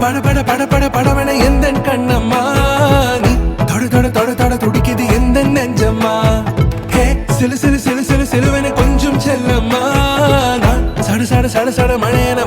பட பட பட பட படவன எந்த கண்ணம்மா நீ தொட தொட தொட தொட துடிக்குது எந்த நெஞ்சம்மா ஹே சிலு சிலு சிலு சிலு சிலுவன கொஞ்சம் செல்லம்மா நான் சட சட சட சட மழையன